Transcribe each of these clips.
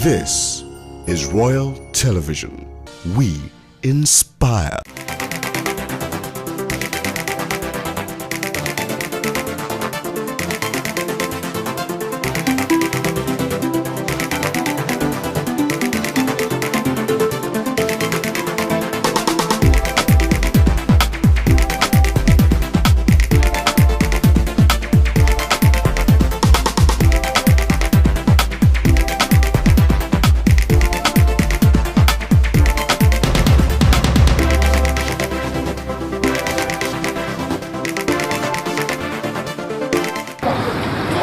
This is Royal Television. We inspire.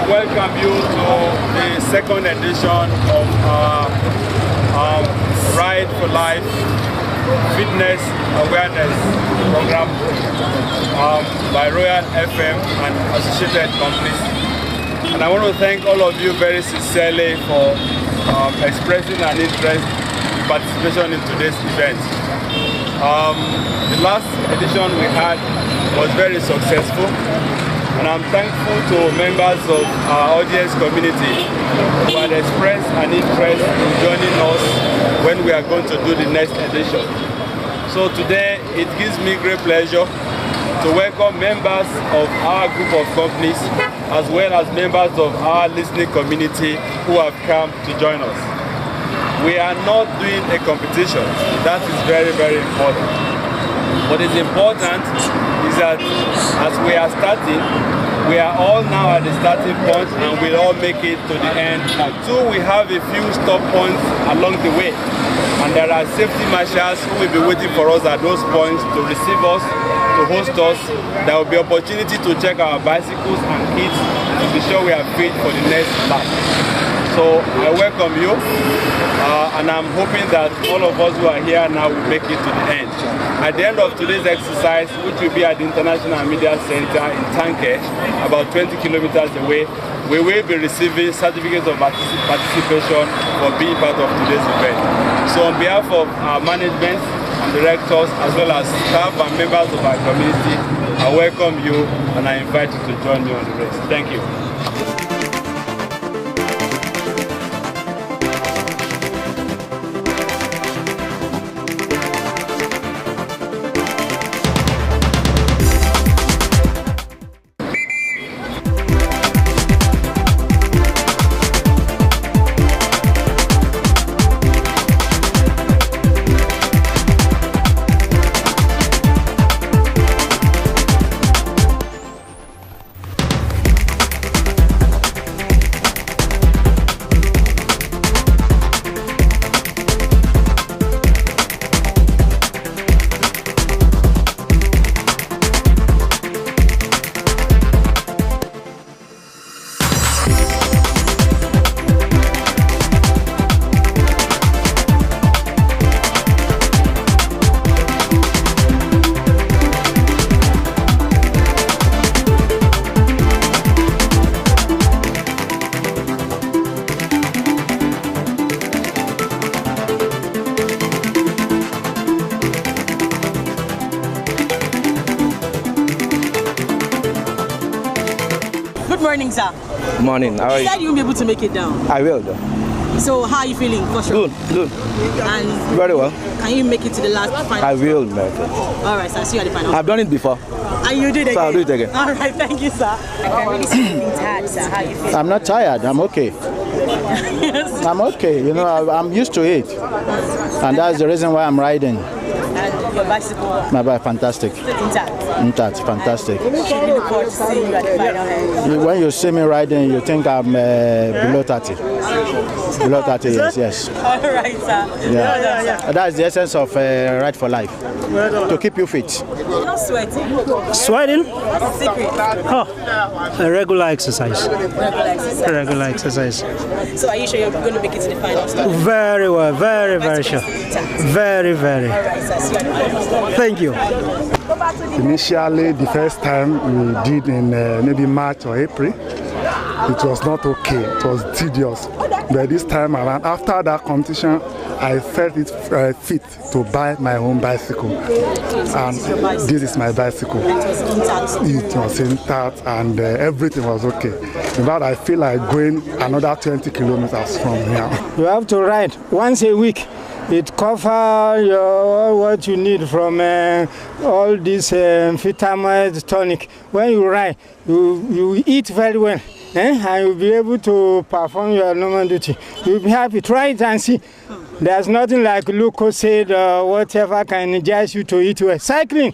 Welcome you to the second edition of our Ride for Life Fitness Awareness Program by Royal FM and associated companies. And I want to thank all of you very sincerely for expressing an interest in participation in today's event. The last edition we had was very successful. And I'm thankful to members of our audience community who had expressed an interest in joining us when we are going to do the next edition. So today it gives me great pleasure to welcome members of our group of companies as well as members of our listening community who have come to join us. We are not doing a competition. That is very, very important. What is important is that as we are starting, we are all now at the starting point and we'll all make it to the end. So we have a few stop points along the way. And there are safety marshals who will be waiting for us at those points to receive us, to host us. There will be opportunity to check our bicycles and kits to be sure we are fit for the next lap. So I welcome you and I'm hoping that all of us who are here now will make it to the end. At the end of today's exercise, which will be at the International Media Center in Tanke, about 20 kilometers away, we will be receiving certificates of participation for being part of today's event. So on behalf of our management and directors, as well as staff and members of our community, I welcome you and I invite you to join me on the race. Thank you. Good morning, sir. Good morning. How are you? You said you won't be able to make it down. I will, though. So how are you feeling? For sure. Good. And very well. Can you make it to the last final? I will make it. All right, sir. See you at the final. I've done it before. And you did it again? So I'll do it again. All right, thank you, sir. I can really see you being tired, sir. How are you feeling? I'm not tired. I'm okay. Yes. I'm okay. You know, I'm used to it. And that's the reason why I'm riding. And your bicycle? My bike, fantastic. Intact, fantastic. Should we look forward to seeing you at the final end? When you see me riding, you think I'm below 30. Below 30 years, yes. All right, sir. Yeah. That's the essence of Ride for Life. To keep you fit. You're not sweating. Sweating? What's the secret? Oh, a regular exercise. Regular exercise. So are you sure you're going to make it to the final? Very well, very sure. Very. All right, sir. See you at the final. Thank you. Initially, the first time we did in maybe March or April, it was not okay. It was tedious. But this time around, after that competition, I felt it fit to buy my own bicycle. And this is my bicycle. It was intact and everything was okay. In fact, I feel like going another 20 kilometers from here. You have to ride once a week. It covers what you need from all this vitamin tonic. When you ride, you eat very well. And you'll be able to perform your normal duty. You'll be happy. Try it and see. There's nothing like Lucozade or whatever can energize you to eat well. Cycling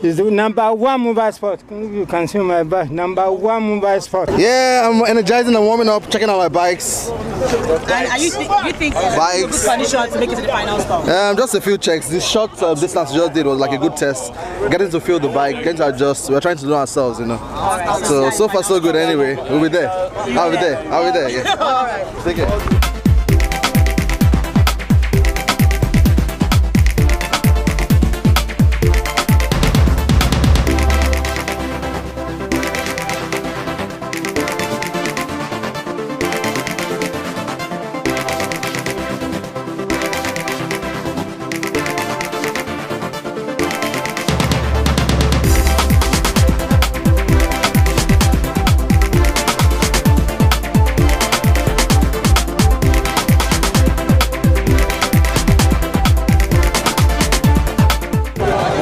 is the #1 mobile sport. You can see my bike. #1 mobile sport. Yeah, I'm energizing and warming up, checking out my bikes. And you think bikes good condition to make it to the final stop? Just a few checks. This short distance we just did was like a good test. Getting to feel the bike, getting to adjust. We're trying to know ourselves, you know. So far so good. Anyway, we'll be there. I'll be there. Yeah. All right. Take care.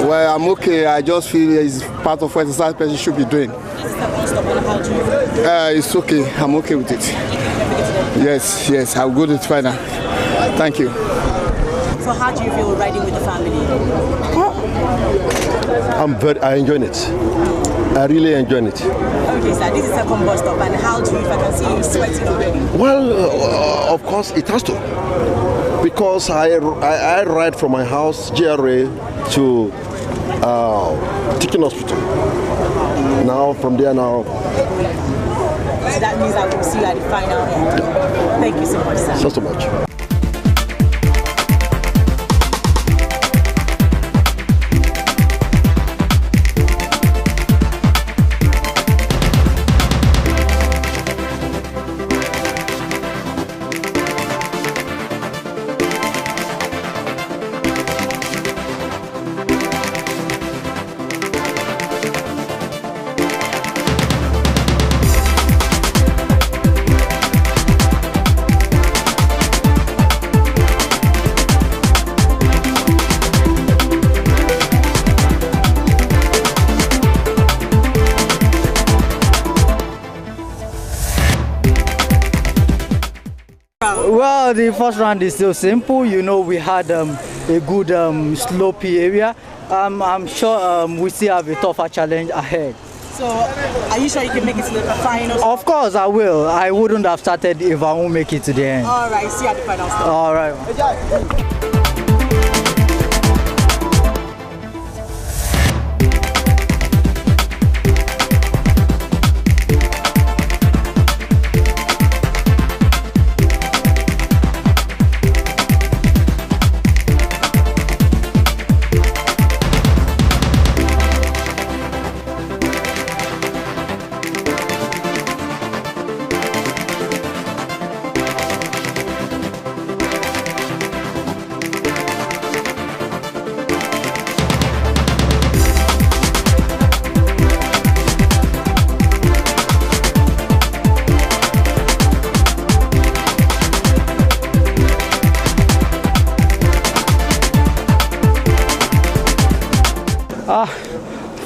Well, I'm okay. I just feel it's part of what exercise person should be doing. It's okay. I'm okay with it. Yes, I'll go to it final. Thank you. So how do you feel riding with the family? I enjoy it. I really enjoy it. Okay, sir, this is a bus stop, and how do you, if I can see you sweating already? Well, of course it has to. Because I ride from my house, GRA, to Teaching Hospital. Now, from there now. So that means I will see you at the final end. Thank you so much, sir. So much. Well, the first round is still simple. You know, we had a good slopey area. I'm sure we still have a tougher challenge ahead. So, are you sure you can make it to the final? Of course, I will. I wouldn't have started if I won't make it to the end. All right, see you at the final stop. All right.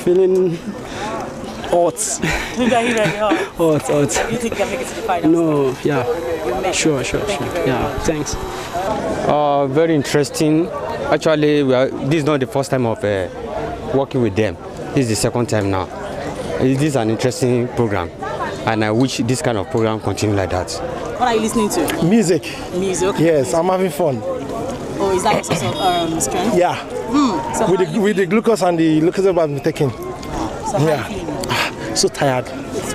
Feeling hot. Hot. You think you can make it to the final? No, yeah. Sure. Yeah, thanks. Very interesting. Actually, this is not the first time of working with them. This is the second time now. This is an interesting program, and I wish this kind of program continue like that. What are you listening to? Music. Music? Yes, I'm having fun. Oh, is that your source of strength? Yeah. So with the glucose and the glucose I've been taking. So yeah. So tired.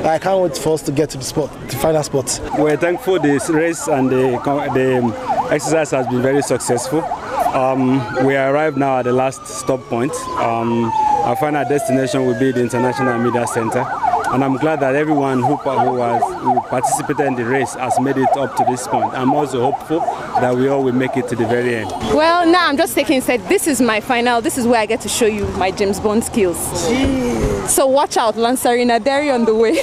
I can't wait for us to get to the final spot. We're thankful this race and the exercise has been very successful. We arrived now at the last stop point. Our final destination will be the International Media Center. And I'm glad that everyone who participated in the race has made it up to this point. I'm also hopeful that we all will make it to the very end. Well, now I'm just taking said this is my final. This is where I get to show you my James Bond skills. Jeez. So watch out, Lansarina Derry on the way.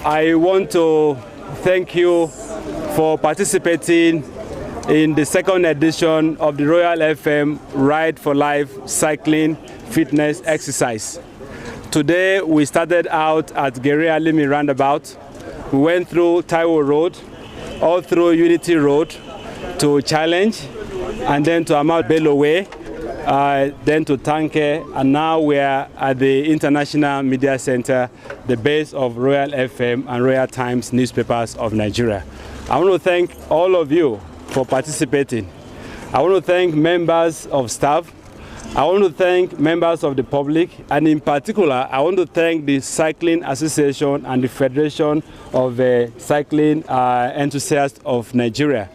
I want to thank you for participating in the second edition of the Royal FM Ride for Life Cycling Fitness Exercise. Today we started out at Gere Alimi Roundabout. We went through Taiwo Road, all through Unity Road to Challenge, and then to Amal Bello Way, then to Tanke, and now we are at the International Media Center, the base of Royal FM and Royal Times newspapers of Nigeria. I want to thank all of you for participating. I want to thank members of staff. I want to thank members of the public, and in particular, I want to thank the Cycling Association and the Federation of Cycling Enthusiasts of Nigeria.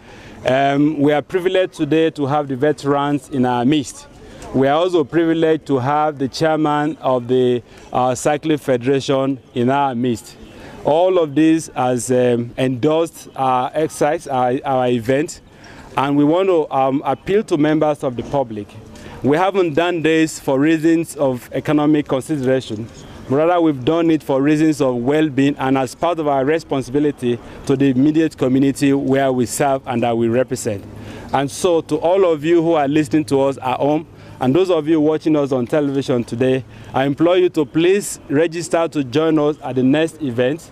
We are privileged today to have the veterans in our midst. We are also privileged to have the chairman of the Cycling Federation in our midst. All of this has endorsed our exercise, our event, and we want to appeal to members of the public. We haven't done this for reasons of economic consideration. Rather, we've done it for reasons of well-being and as part of our responsibility to the immediate community where we serve and that we represent. And so to all of you who are listening to us at home, and those of you watching us on television today, I implore you to please register to join us at the next event.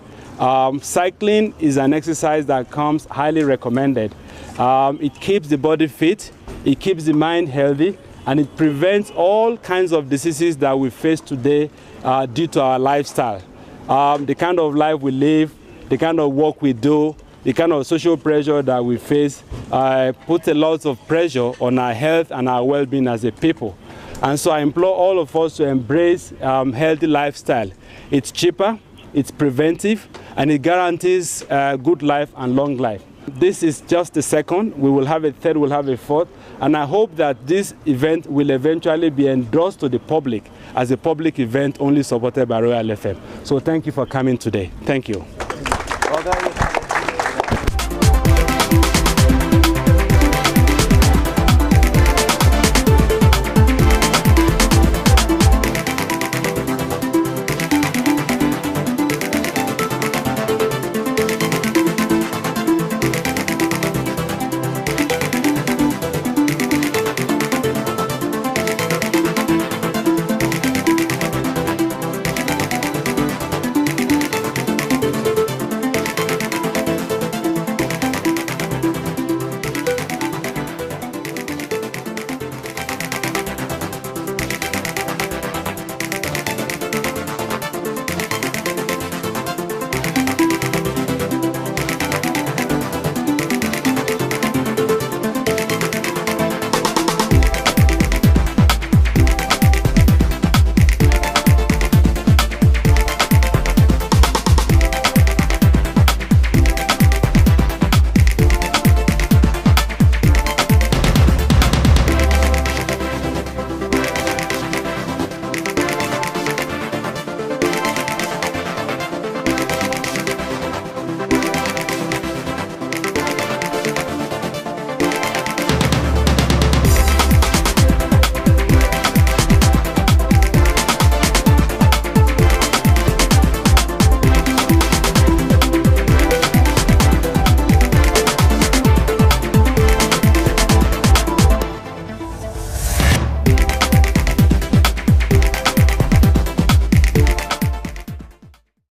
Cycling is an exercise that comes highly recommended. It keeps the body fit, it keeps the mind healthy, and it prevents all kinds of diseases that we face today due to our lifestyle. The kind of life we live, the kind of work we do, the kind of social pressure that we face puts a lot of pressure on our health and our well-being as a people. And so I implore all of us to embrace healthy lifestyle. It's cheaper, it's preventive, and it guarantees good life and long life. This is just the second. We will have a third, we'll have a fourth. And I hope that this event will eventually be endorsed to the public as a public event only supported by Royal FM. So thank you for coming today. Thank you.